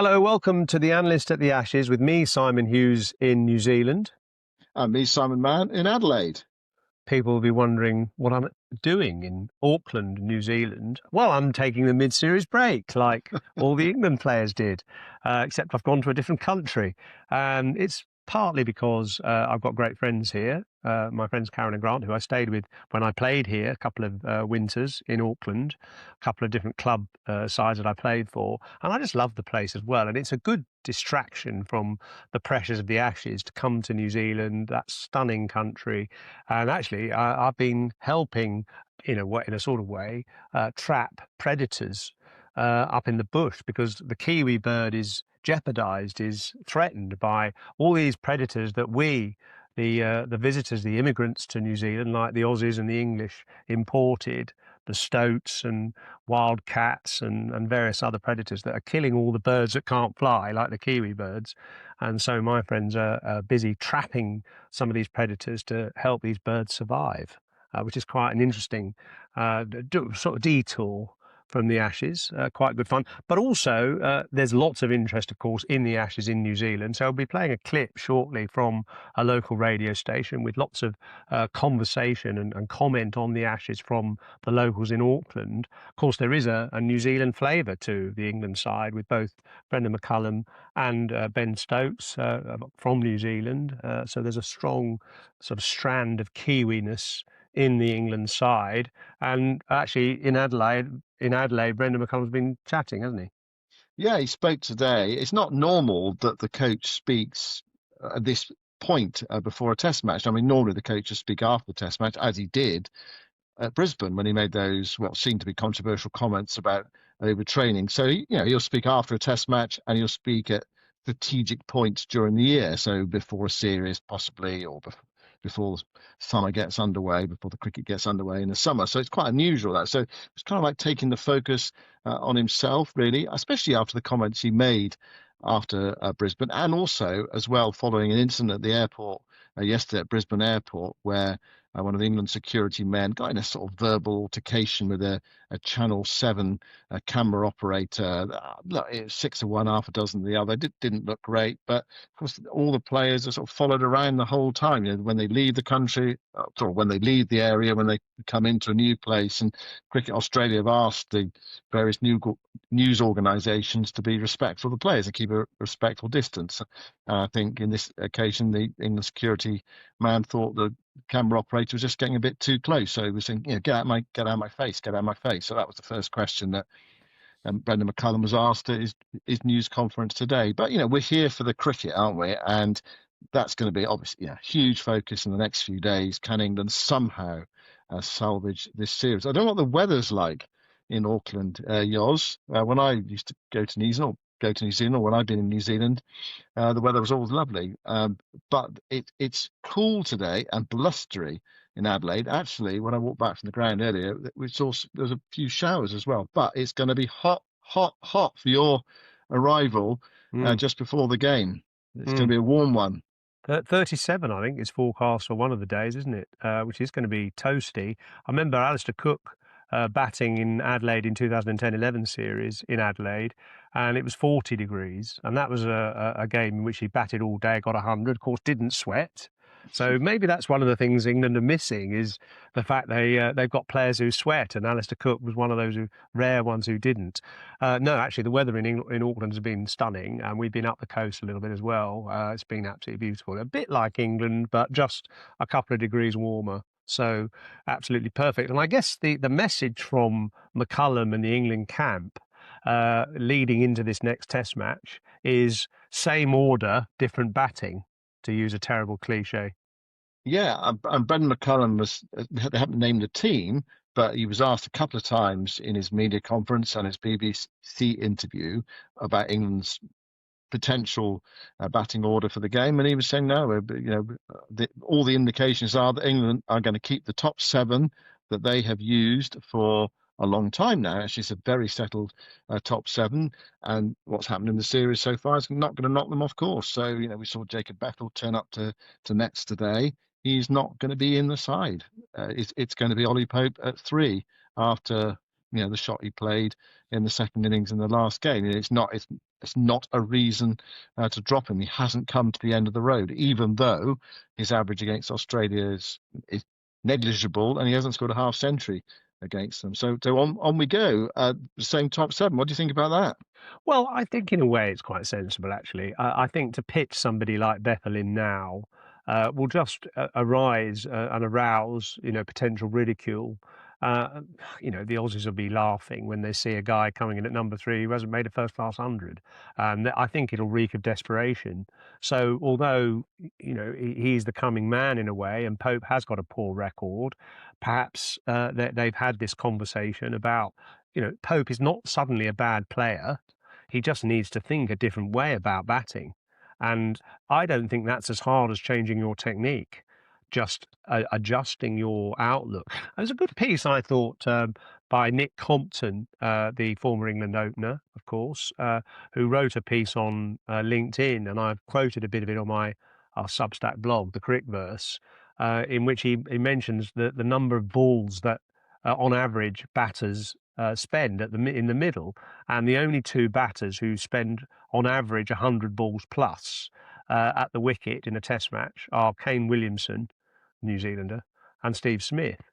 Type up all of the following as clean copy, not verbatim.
Hello, welcome to the Analyst at the Ashes with me, Simon Hughes, in New Zealand. And me, Simon Mann, in Adelaide. People will be wondering what I'm doing in Auckland, New Zealand. Well, I'm taking the mid-series break like all the England players did, except I've gone to a different country. And it's partly because I've got great friends here. My friends Karen and Grant, who I stayed with when I played here a couple of winters in Auckland, a couple of different club sides that I played for. And I just love the place as well. And it's a good distraction from the pressures of the Ashes to come to New Zealand, that stunning country. And actually, I've been helping, in a sort of way, trap predators up in the bush because the kiwi bird is jeopardized, is threatened by all these predators that the visitors, the immigrants to New Zealand, like the Aussies and the English, imported, the stoats and wild cats and various other predators that are killing all the birds that can't fly, like the kiwi birds. And so my friends are busy trapping some of these predators to help these birds survive, which is quite an interesting sort of detour from the Ashes. Quite good fun. But also, there's lots of interest, of course, in the Ashes in New Zealand. So I'll be playing a clip shortly from a local radio station with lots of conversation and comment on the Ashes from the locals in Auckland. Of course, there is a New Zealand flavour to the England side with both Brendan McCullum and Ben Stokes from New Zealand. So there's a strong sort of strand of Kiwiness in the England side. And actually, in Adelaide, Brendan McCullum's been chatting, hasn't he? Yeah, he spoke today. It's not normal that the coach speaks at this point before a test match. I mean, normally the coaches speak after the test match, as he did at Brisbane when he made those, well, seemed to be controversial comments about overtraining. So, he'll speak after a test match and he'll speak at strategic points during the year. So before a series, possibly, or before summer gets underway, before the cricket gets underway in the summer. So it's quite unusual that. So it's kind of like taking the focus on himself, really, especially after the comments he made after Brisbane, and also as well following an incident at the airport yesterday at Brisbane Airport, where one of the England security men got in a sort of verbal altercation with a Channel 7 camera operator. Look, it was 6 of one, half a dozen of the other. It didn't look great, but of course, all the players are sort of followed around the whole time. When they leave the country, or when they leave the area, when they come into a new place. And Cricket Australia have asked the various news organisations to be respectful of the players and keep a respectful distance. I think in this occasion, the England security man thought the camera operator was just getting a bit too close. So he was saying, get out of my face, get out of my face. So that was the first question that Brendan McCullum was asked at his news conference today. But, we're here for the cricket, aren't we? And that's going to be obviously a huge focus in the next few days. Can England somehow salvage this series? I don't know what the weather's like in Auckland, Yoz. When I used to go to New Zealand, or when I've been in New Zealand, the weather was always lovely. But it's cool today and blustery in Adelaide. Actually, when I walked back from the ground earlier, we saw there was a few showers as well. But it's going to be hot, hot, hot for your arrival Mm. just before the game. It's going to Mm. be a warm one. 37, I think, is forecast for one of the days, isn't it? Which is going to be toasty. I remember Alistair Cook batting in Adelaide in 2010-11 series in Adelaide, and it was 40 degrees. And that was a game in which he batted all day, got 100, of course, didn't sweat. So maybe that's one of the things England are missing is the fact they've got players who sweat, and Alistair Cook was one of those rare ones who didn't. No, actually, the weather in Auckland has been stunning, and we've been up the coast a little bit as well. It's been absolutely beautiful, a bit like England, but just a couple of degrees warmer. So absolutely perfect. And I guess the message from McCullum and the England camp leading into this next Test match is same order, different batting, to use a terrible cliche. Yeah, and Brendan McCullum they haven't named a team, but he was asked a couple of times in his media conference and his BBC interview about England's potential batting order for the game, and he was saying no. All the indications are that England are going to keep the top seven that they have used for a long time now. Actually, it's a very settled top seven, and what's happened in the series so far is not going to knock them off course. So, we saw Jacob Battle turn up to nets today. He's not going to be in the side. It's going to be Ollie Pope at three after the shot he played in the second innings in the last game. It's not a reason to drop him. He hasn't come to the end of the road, even though his average against Australia is negligible, and he hasn't scored a half century against them. So on we go. The same top seven. What do you think about that? Well, I think in a way it's quite sensible, actually. I think to pitch somebody like Bethelin now will just arise and arouse, potential ridicule. Uh, the Aussies will be laughing when they see a guy coming in at number 3 who hasn't made a first-class 100. I think it'll reek of desperation. So, although, he's the coming man in a way, and Pope has got a poor record, perhaps they've had this conversation about, Pope is not suddenly a bad player. He just needs to think a different way about batting. And I don't think that's as hard as changing your technique, just adjusting your outlook. There's a good piece, I thought, by Nick Compton, the former England opener, of course, who wrote a piece on LinkedIn, and I've quoted a bit of it on our Substack blog, the Crickverse, in which he mentions the number of balls that, on average, batters spend in the middle, and the only two batters who spend on average 100 balls plus at the wicket in a Test match are Kane Williamson, New Zealander, and Steve Smith.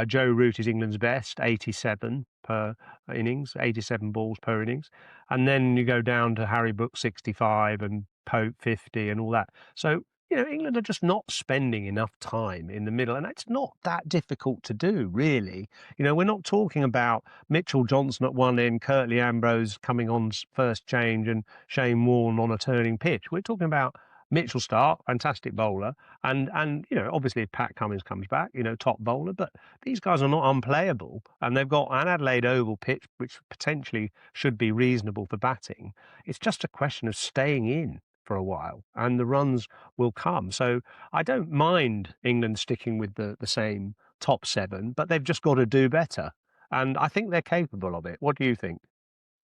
Joe Root is England's best, 87 per innings, 87 balls per innings, and then you go down to Harry Brook 65 and Pope 50 and all that. So England are just not spending enough time in the middle, and it's not that difficult to do, really. We're not talking about Mitchell Johnson at one end, Curtly Ambrose coming on first change, and Shane Warne on a turning pitch. We're talking about Mitchell Starc, fantastic bowler, and obviously if Pat Cummins comes back, top bowler. But these guys are not unplayable, and they've got an Adelaide Oval pitch which potentially should be reasonable for batting. It's just a question of staying in for a while, and the runs will come. So I don't mind England sticking with the same top 7, but they've just got to do better. And I think they're capable of it. What do you think?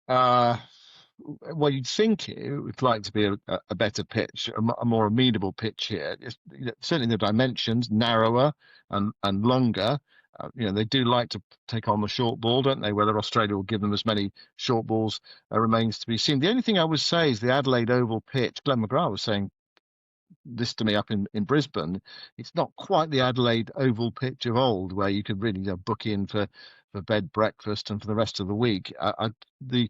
Uh, well, you'd think it would like to be a better pitch, a more amenable pitch here. Certainly the dimensions narrower and longer. They do like to take on the short ball, don't they? Whether Australia will give them as many short balls remains to be seen. The only thing I would say is the Adelaide Oval pitch. Glenn McGrath was saying this to me up in Brisbane. It's not quite the Adelaide Oval pitch of old, where you could really book in for bed, breakfast, and for the rest of the week. The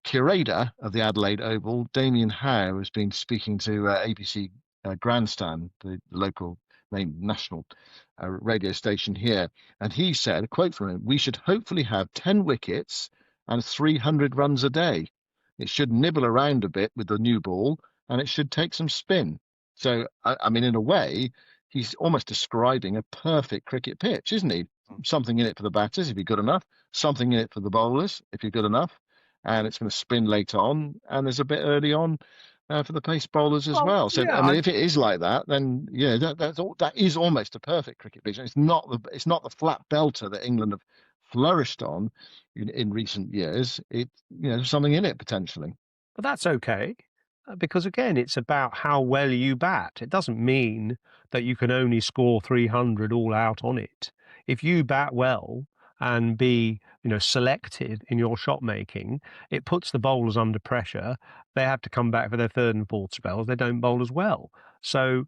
curator of the Adelaide Oval, Damien Howe, has been speaking to ABC Grandstand, the local main national radio station here, and he said, a quote from him: "We should hopefully have 10 wickets and 300 runs a day. It should nibble around a bit with the new ball, and it should take some spin." So, I mean, in a way, he's almost describing a perfect cricket pitch, isn't he? Something in it for the batters if you're good enough, something in it for the bowlers if you're good enough, and it's going to spin late on, and there's a bit early on for the pace bowlers as Well, well. So yeah, I mean, if it is like that, then that is almost a perfect cricket pitch. It's not the flat belter that England have flourished on in recent years. There's something in it potentially. but that's okay, because again, it's about how well you bat. It doesn't mean that you can only score 300 all out on it. If you bat well and be, selected in your shot making, it puts the bowlers under pressure. They have to come back for their third and fourth spells. They don't bowl as well. So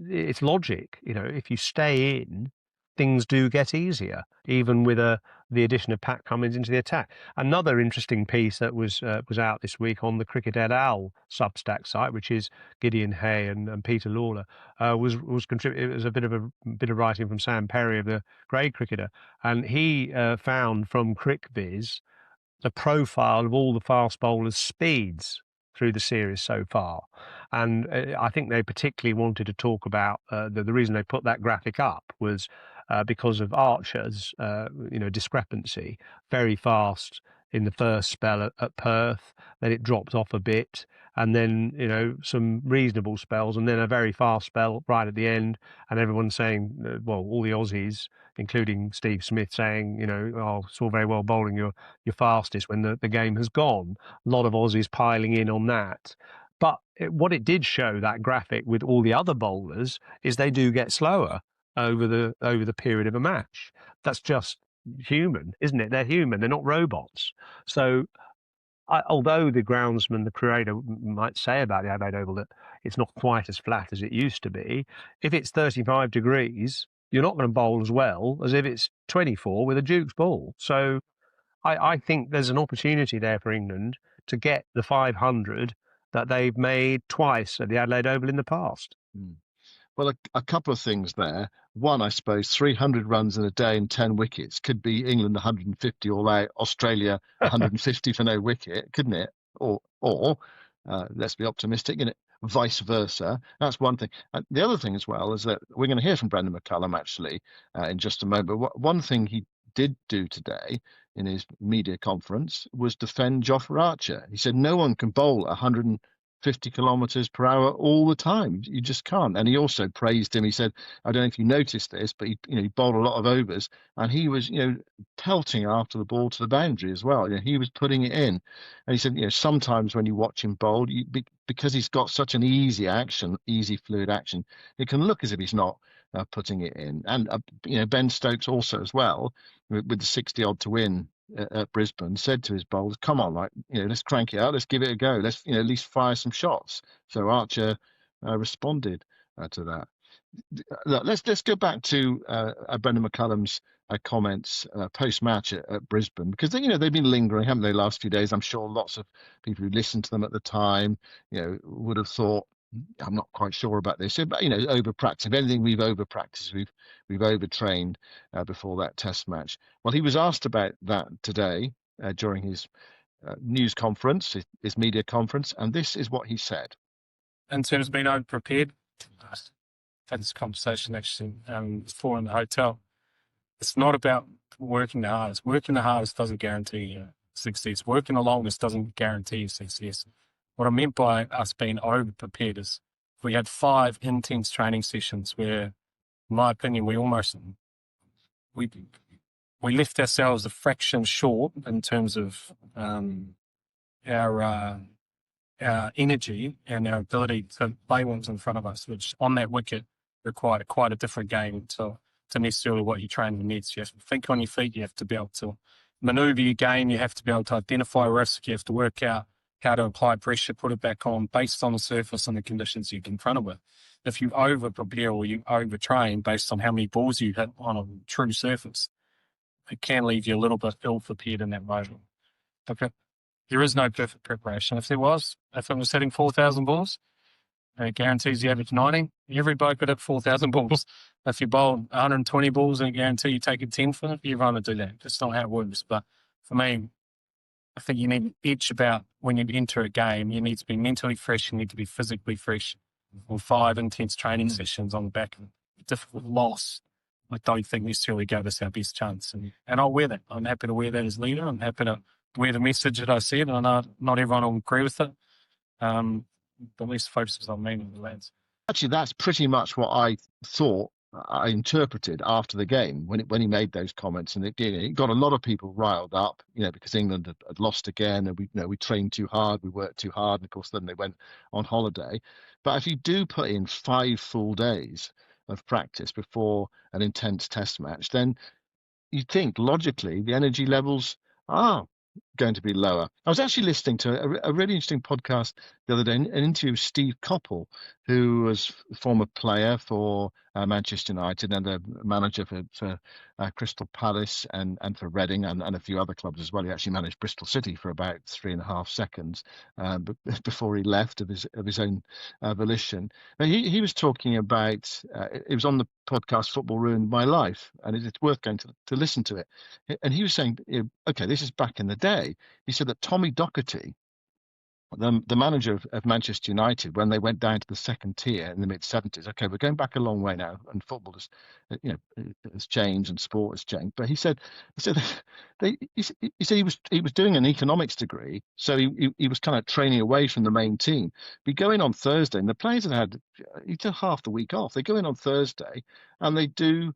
it's logic. If you stay in, things do get easier, even with the addition of Pat Cummins into the attack. Another interesting piece that was out this week on the Cricket et al. Substack site, which is Gideon Hay and Peter Lawler, was contributed. It was a bit of writing from Sam Perry of the Grade Cricketer, and he found from CricViz the profile of all the fast bowlers' speeds through the series so far. And I think they particularly wanted to talk about the reason they put that graphic up was because of Archer's discrepancy. Very fast in the first spell at Perth, then it dropped off a bit, and then some reasonable spells, and then a very fast spell right at the end. And everyone's saying, all the Aussies, including Steve Smith, saying, "Oh, it's all very well bowling your fastest when the game has gone." A lot of Aussies piling in on that. But what it did show, that graphic with all the other bowlers, is they do get slower over the period of a match. That's just human, isn't it? They're human. They're not robots. So although the groundsman, the creator, might say about the Adelaide Oval that it's not quite as flat as it used to be, if it's 35 degrees, you're not going to bowl as well as if it's 24 with a Duke's ball. So I think there's an opportunity there for England to get the 500 that they've made twice at the Adelaide Oval in the past. Well, a couple of things there. One, I suppose, 300 runs in a day and 10 wickets could be England 150 all out, Australia 150 for no wicket, couldn't it? Or let's be optimistic, in it, vice versa. That's one thing. And the other thing as well is that we're going to hear from Brendan McCullum actually in just a moment. But one thing he did do today in his media conference was defend Jofra Archer. He said no one can bowl 150 kilometers per hour all the time. You just can't. And he also praised him. He said, I don't know if you noticed this, but he bowled a lot of overs, and he was pelting after the ball to the boundary as well. He was putting it in. And he said, sometimes when you watch him bowl, because he's got such an easy fluid action, it can look as if he's not putting it in. And Ben Stokes also as well, with the 60 odd to win at Brisbane, said to his bowlers, come on, let's crank it out, let's give it a go, let's at least fire some shots. So Archer responded to that. Look, let's go back to Brendan McCullum's comments post-match at Brisbane, because they've been lingering, haven't they, last few days. I'm sure lots of people who listened to them at the time would have thought, I'm not quite sure about this, but over practice. If anything, we've over practiced, we've overtrained before that test match. Well, he was asked about that today during his news conference, his media conference, and this is what he said. In terms of being over prepared, I've had this conversation actually before in the hotel. It's not about working the hardest. Working the hardest doesn't guarantee success. Working the longest doesn't guarantee success. What I meant by us being over-prepared is we had 5 intense training sessions where, in my opinion, we left ourselves a fraction short in terms of our energy and our ability to play ones in front of us, which on that wicket required quite a different game to necessarily what you train in nets. You have to think on your feet. You have to be able to manoeuvre your game. You have to be able to identify risk. You have to work out how to apply pressure, put it back on based on the surface and the conditions you're confronted with. If you over-prepare or you over-train based on how many balls you hit on a true surface, it can leave you a little bit ill-prepared in that moment. Okay. There is no perfect preparation. If it was hitting 4,000 balls, it guarantees you average 90. Every bloke could hit 4,000 balls. If you bowl 120 balls and guarantee you take a 10 for it, you're going to do that. That's not how it works. But for me, I think you need an edge about when you enter a game. You need to be mentally fresh. You need to be physically fresh. Or 5 intense training sessions on the back of a difficult loss, I don't think necessarily gave us our best chance. And I'll wear that. I'm happy to wear that as leader. I'm happy to wear the message that I said. I know not everyone will agree with it. But at least focuses on me and the lads. Actually, that's pretty much what I thought. I interpreted after the game when he made those comments, and it got a lot of people riled up, because England had lost again, and we trained too hard, we worked too hard, and of course then they went on holiday. But if you do put in 5 full days of practice before an intense test match, then you think logically the energy levels are going to be lower. I was actually listening to a really interesting podcast the other day, an interview with Steve Coppell, who was a former player for Manchester United and a manager for Crystal Palace and for Reading and a few other clubs as well. He actually managed Bristol City for about 3.5 seconds before he left of his own volition. Now, he was talking about, it was on the podcast Football Ruined My Life, and it's worth going to listen to it. And he was saying, okay, this is back in the day. He said that Tommy Docherty, the manager of Manchester United, when they went down to the second tier in the mid-70s, okay, we're going back a long way now, and football has changed and sport has changed. But he said he was doing an economics degree, so he was kind of training away from the main team. We go in on Thursday, and the players he took half the week off. They go in on Thursday, and they do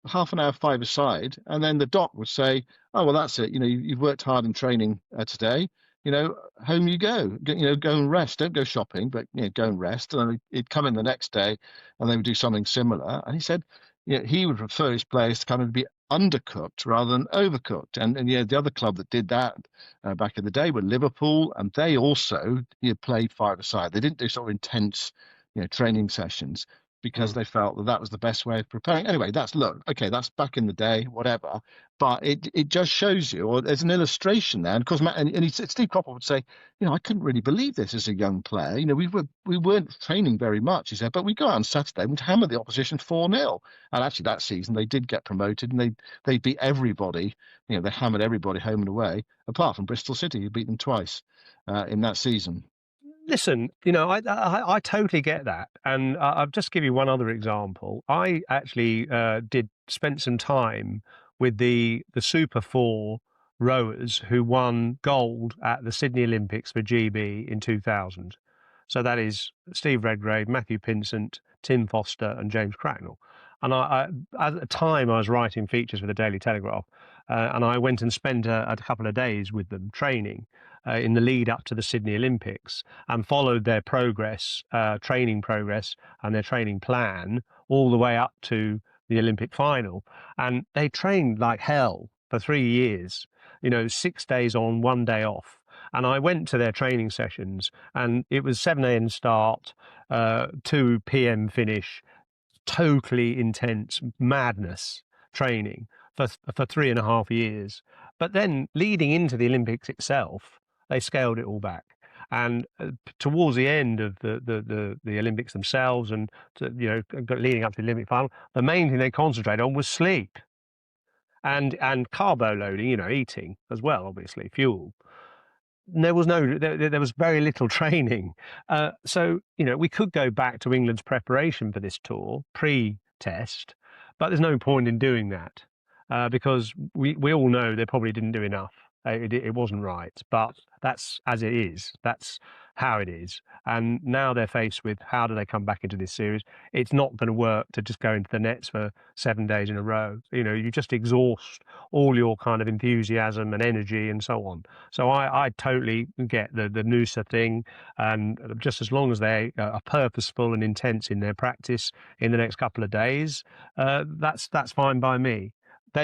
half an hour 5-a-side, and then the doc would say, "Oh, well, that's it. You've worked hard in training today. Home you go. Go and rest. Don't go shopping, but go and rest." And then he'd come in the next day, and they would do something similar. And he said he would prefer his players to kind of be undercooked rather than overcooked. And the other club that did that back in the day were Liverpool, and they also played five-a-side. They didn't do sort of intense training sessions because they felt that was the best way of preparing. Anyway, that's back in the day, whatever. But it just shows you, or there's an illustration there. And of course, Steve Cropper would say, I couldn't really believe this as a young player. We weren't training very much, he said, but we go out on Saturday and hammer the opposition 4-0. And actually, that season they did get promoted, and they beat everybody. They hammered everybody home and away, apart from Bristol City, who beat them twice in that season. Listen, I totally get that, and I'll just give you one other example. I actually spent some time with the Super 4 rowers who won gold at the Sydney Olympics for GB in 2000. So that is Steve Redgrave, Matthew Pinsent, Tim Foster, and James Cracknell. And I at the time, I was writing features for the Daily Telegraph, and I went and spent a couple of days with them training in the lead up to the Sydney Olympics, and followed their progress, training progress, and their training plan all the way up to the Olympic final. And they trained like hell for 3 years, 6 days on, 1 day off. And I went to their training sessions, and it was 7 a.m. start, 2 p.m. finish, totally intense madness training for 3.5 years. But then leading into the Olympics itself, they scaled it all back. And towards the end of the Olympics themselves, and leading up to the Olympic final, the main thing they concentrated on was sleep and carbo loading, eating as well, obviously, fuel. There was very little training. So, we could go back to England's preparation for this tour pre-test, but there's no point in doing that because we all know they probably didn't do enough. It wasn't right, but that's as it is. That's how it is. And now they're faced with how do they come back into this series? It's not going to work to just go into the nets for 7 days in a row. You just exhaust all your kind of enthusiasm and energy and so on. So I totally get the Noosa thing, and just as long as they are purposeful and intense in their practice in the next couple of days, that's fine by me.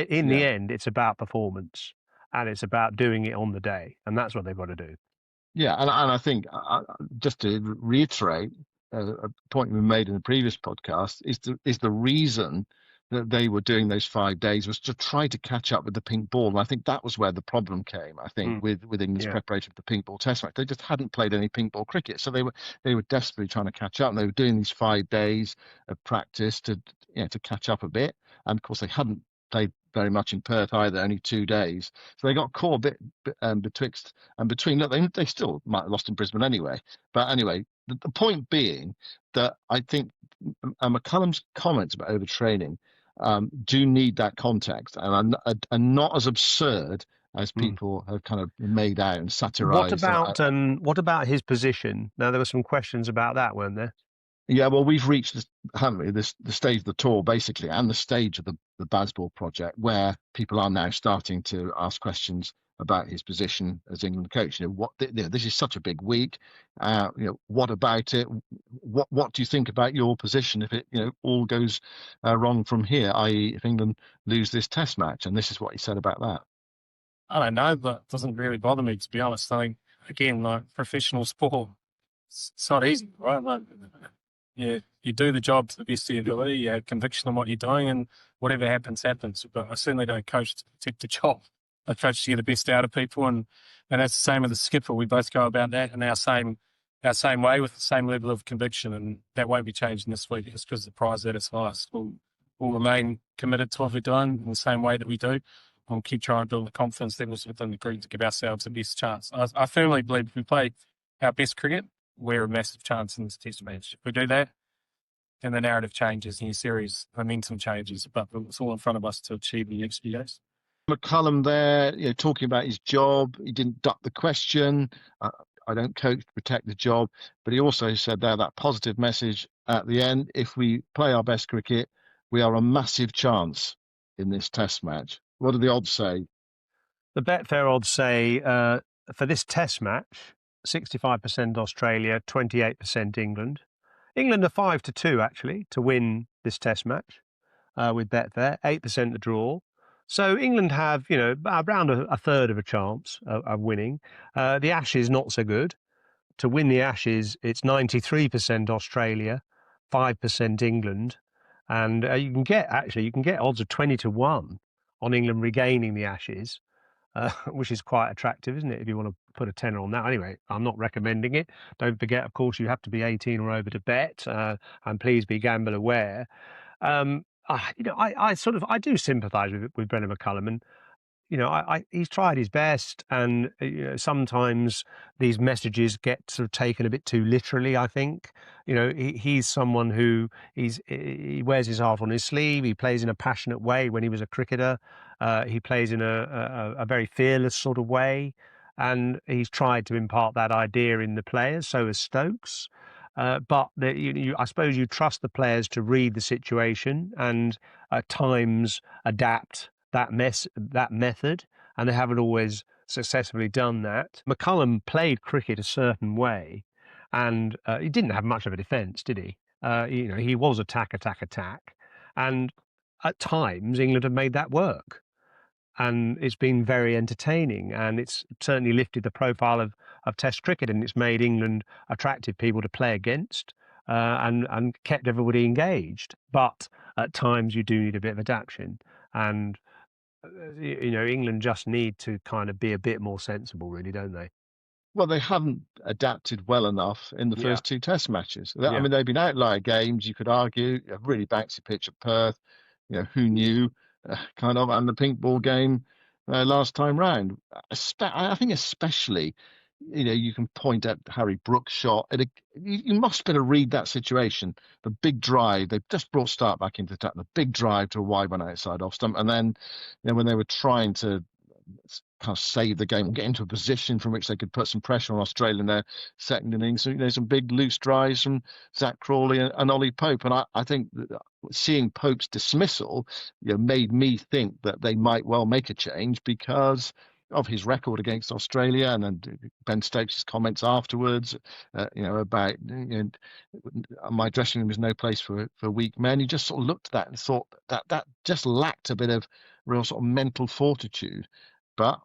In the end, it's about performance. And it's about doing it on the day, and that's what they've got to do. Yeah, and I think just to reiterate a point we made in the previous podcast is the reason that they were doing those 5 days was to try to catch up with the pink ball, and I think that was where the problem came. I think with England's preparation for the pink ball Test match, they just hadn't played any pink ball cricket, so they were desperately trying to catch up. And they were doing these 5 days of practice to catch up a bit, and of course they hadn't played very much in Perth either, only 2 days. So they got caught a bit betwixt and between. Look, they still might have lost in Brisbane anyway. But anyway, the point being that I think McCullum's comments about overtraining do need that context and are not as absurd as people have kind of made out and satirised. What about his position? Now, there were some questions about that, weren't there? Yeah, well, we've reached this, haven't we? The stage of the tour, basically, and the stage of the Bazball project, where people are now starting to ask questions about his position as England coach. This is such a big week. What about it? What do you think about your position if it all goes wrong from here? I.e., if England lose this Test match, and this is what he said about that. I don't know, but it doesn't really bother me, to be honest. I think, again, like professional sport, it's not easy, right? Like, you do the job to the best of your ability, you have conviction on what you're doing, and whatever happens, happens. But I certainly don't coach to protect the job. I coach to get the best out of people, and that's the same with the skipper. We both go about that in our same way with the same level of conviction, and that won't be changing this week just because the prize at its highest. We'll remain committed to what we're doing in the same way that we do. We'll keep trying to build the confidence levels within the group to give ourselves the best chance. I firmly believe if we play our best cricket, we're a massive chance in this Test match. If we do that, then the narrative changes and your series momentum changes. But it's all in front of us to achieve in the next few days. McCullum there, talking about his job. He didn't duck the question. I don't coach to protect the job. But he also said there that positive message at the end. If we play our best cricket, we are a massive chance in this Test match. What do the odds say? The Betfair odds say for this Test match, 65% Australia, 28% England. England are 5-2 actually to win this Test match. with Betfair, 8% the draw. So England have, around a third of a chance of winning. The Ashes, not so good. To win the Ashes, it's 93% Australia, 5% England. And you can get odds of 20-1 on England regaining the Ashes, which is quite attractive, isn't it? If you want to put a tenner on that. Anyway, I'm not recommending it. Don't forget, of course, you have to be 18 or over to bet, and please be gamble aware. I do sympathise with Brendan McCullum, and he's tried his best, and sometimes these messages get sort of taken a bit too literally. I think he's someone who he wears his heart on his sleeve. He plays in a passionate way. When he was a cricketer, he plays in a very fearless sort of way, and he's tried to impart that idea in the players. So has Stokes. I suppose you trust the players to read the situation and at times adapt that method, and they haven't always successfully done that. McCullum played cricket a certain way, and he didn't have much of a defence, did he? He was attack, and at times England have made that work, and it's been very entertaining, and it's certainly lifted the profile of Test cricket, and it's made England attractive people to play against, and kept everybody engaged. But at times you do need a bit of adaptation, and England just need to kind of be a bit more sensible, really, don't they? Well, they haven't adapted well enough in the Yeah. first two Test matches. I Yeah. mean, they've been outlier games. You could argue a really bouncy pitch at Perth. Who knew? Kind of, and the pink ball game last time round. I think especially, you can point at Harry Brooks' shot. You must be able to read that situation. The big drive, they've just brought Stark back into attack. The big drive to a wide one outside off stump, and then when they were trying to kind of save the game, get into a position from which they could put some pressure on Australia in their second innings. So, some big loose drives from Zach Crawley and Ollie Pope. And I think that seeing Pope's dismissal, made me think that they might well make a change because of his record against Australia, and then Ben Stokes' comments afterwards, about my dressing room is no place for weak men. You just sort of looked at that and thought that just lacked a bit of real sort of mental fortitude. But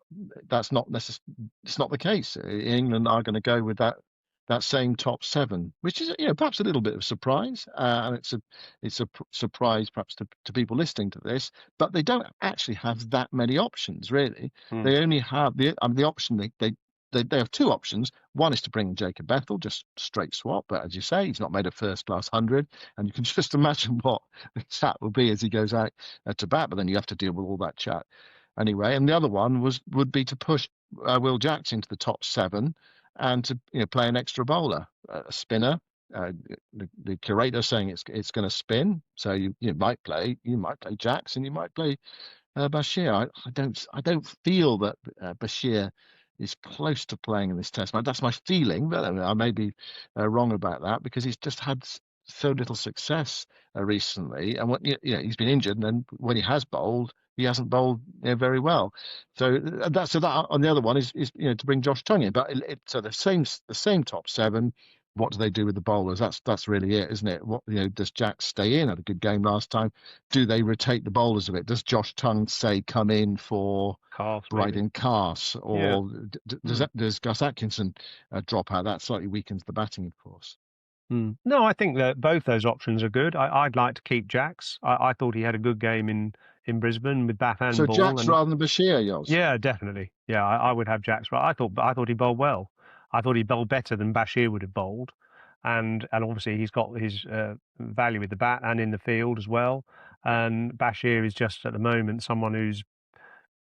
that's not it's not the case. England are going to go with that same top seven, which is perhaps a little bit of a surprise, and it's a surprise perhaps to people listening to this. But they don't actually have that many options, really. They only have the option they have two options. One is to bring Jacob Bethel, just straight swap. But as you say, he's not made a first-class 100. And you can just imagine what the chat will be as he goes out to bat. But then you have to deal with all that chat anyway. And the other one would be to push Will Jacks into the top seven and to play an extra bowler, a spinner. The curator saying it's going to spin. So you might play Jacks and you might play Bashir. I don't feel that Bashir is close to playing in this test match. That's my feeling, but I may be wrong about that because he's just had so little success recently, and he's been injured, and then when he has bowled, he hasn't bowled very well. So that on the other one is to bring Josh Tongue in, but so the same top seven. What do they do with the bowlers? That's really it, isn't it? What does Jack stay in? Had a good game last time. Do they rotate the bowlers a bit? Does Josh Tongue say come in for Bryden Carse, or does Gus Atkinson drop out? That slightly weakens the batting, of course. No, I think that both those options are good. I'd like to keep Jacks. I thought he had a good game in Brisbane with bat and ball. So Jacks rather than Bashir, Yoz? Yeah, definitely. Yeah, I would have Jacks. I thought he bowled well. I thought he bowled better than Bashir would have bowled, and obviously he's got his value with the bat and in the field as well. And Bashir is just at the moment someone who's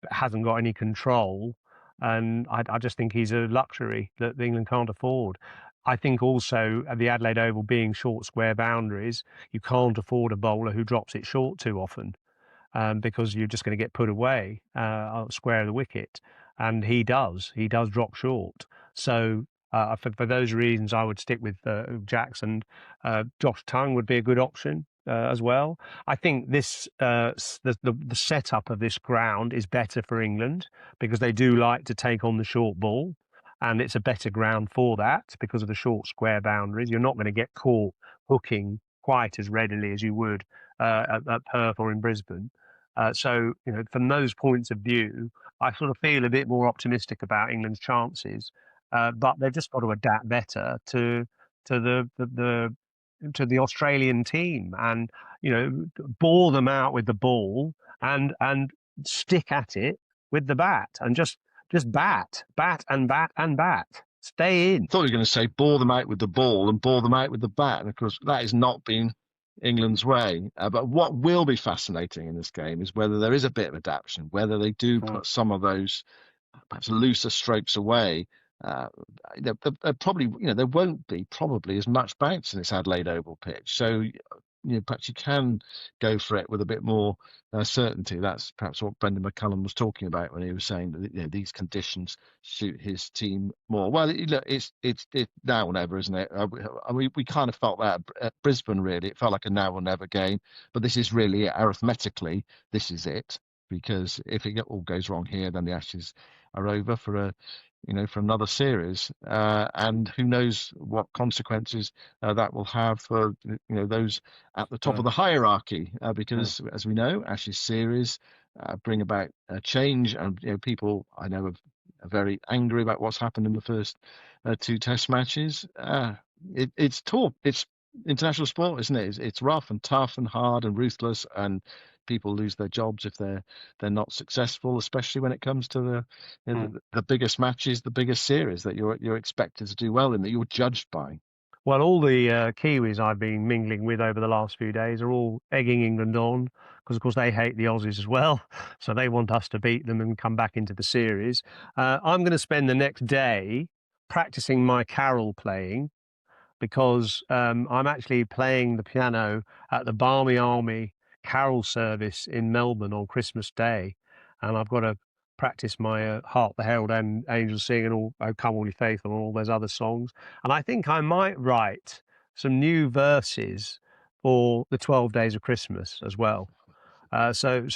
hasn't got any control, and I just think he's a luxury that England can't afford. I think also at the Adelaide Oval being short square boundaries, you can't afford a bowler who drops it short too often, because you're just going to get put away square of the wicket. And he does drop short. So for those reasons, I would stick with Jackson. Josh Tongue would be a good option as well. I think this the setup of this ground is better for England because they do like to take on the short ball. And it's a better ground for that because of the short square boundaries. You're not going to get caught hooking quite as readily as you would at Perth or in Brisbane. So, from those points of view, I sort of feel a bit more optimistic about England's chances. But they've just got to adapt better to the Australian team, and bore them out with the ball, and stick at it with the bat, and just bat and bat and bat. Stay in. I thought you were going to say bore them out with the ball and bore them out with the bat, and of course that has not been England's way. But what will be fascinating in this game is whether there is a bit of adaptation, whether they do put some of those perhaps looser strokes away. There probably, there won't be probably as much bounce in this Adelaide Oval pitch. So, perhaps you can go for it with a bit more certainty. That's perhaps what Brendan McCullum was talking about when he was saying that these conditions suit his team more. Well, look, it's now or never, isn't it? We kind of felt that at Brisbane. Really, it felt like a now or never game. But this is really it. Arithmetically, this is it. Because if it all goes wrong here, then the Ashes are over for another series, and who knows what consequences that will have for those at the top of the hierarchy, because as we know, Ashes series bring about a change, and people I know are very angry about what's happened in the first two Test matches. It's tough. It's international sport, isn't it? It's rough and tough and hard and ruthless, and people lose their jobs if they're not successful, especially when it comes to the biggest matches, the biggest series that you're expected to do well in, that you're judged by. Well, all the Kiwis I've been mingling with over the last few days are all egging England on, because of course they hate the Aussies as well, so they want us to beat them and come back into the series. I'm going to spend the next day practicing my carol playing, because I'm actually playing the piano at the Barmy Army carol service in Melbourne on Christmas Day, and I've got to practice my Hark the Herald and Angels Sing and all, Oh Come All Ye Faithful, and all those other songs. And I think I might write some new verses for the 12 Days of Christmas as well. So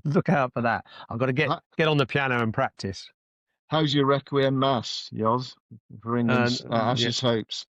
look out for that. I've got to get on the piano and practice. How's your Requiem Mass, Yoz, for England's Ashes hopes?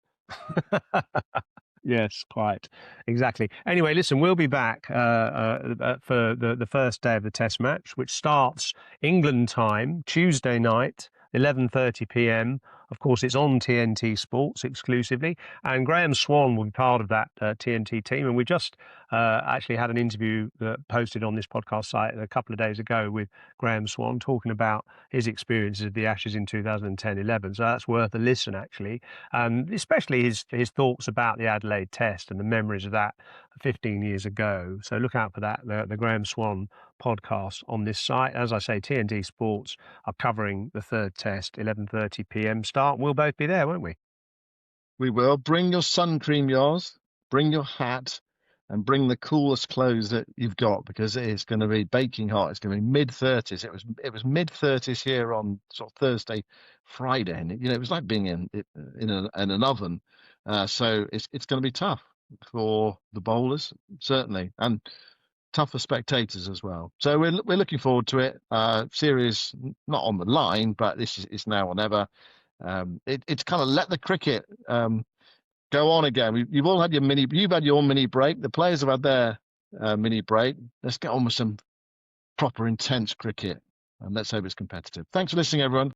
Yes, quite. Exactly. Anyway, listen, we'll be back for the first day of the Test match, which starts England time, Tuesday night, 11:30 p.m. Of course, it's on TNT Sports exclusively, and Graham Swan will be part of that TNT team. And we just actually had an interview posted on this podcast site a couple of days ago with Graham Swan, talking about his experiences of the Ashes in 2010-11. So that's worth a listen, actually, especially his thoughts about the Adelaide Test and the memories of that 15 years ago. So look out for that, the Graham Swan podcast on this site. As I say, TNT Sports are covering the third Test, 11:30 p.m. start. We'll both be there, won't we? We will. Bring your sun cream, yours. Bring your hat, and bring the coolest clothes that you've got, because it's going to be baking hot. It's going to be mid-30s. It was mid-30s here on sort of Thursday, Friday, and it was like being in an oven. So it's going to be tough for the bowlers, certainly, and tough for spectators as well. So we're looking forward to it. Series not on the line, but this is now or never. It's kind of let the cricket go on again. You've had your mini break. The players have had their mini break. Let's get on with some proper intense cricket, and let's hope it's competitive. Thanks for listening, everyone.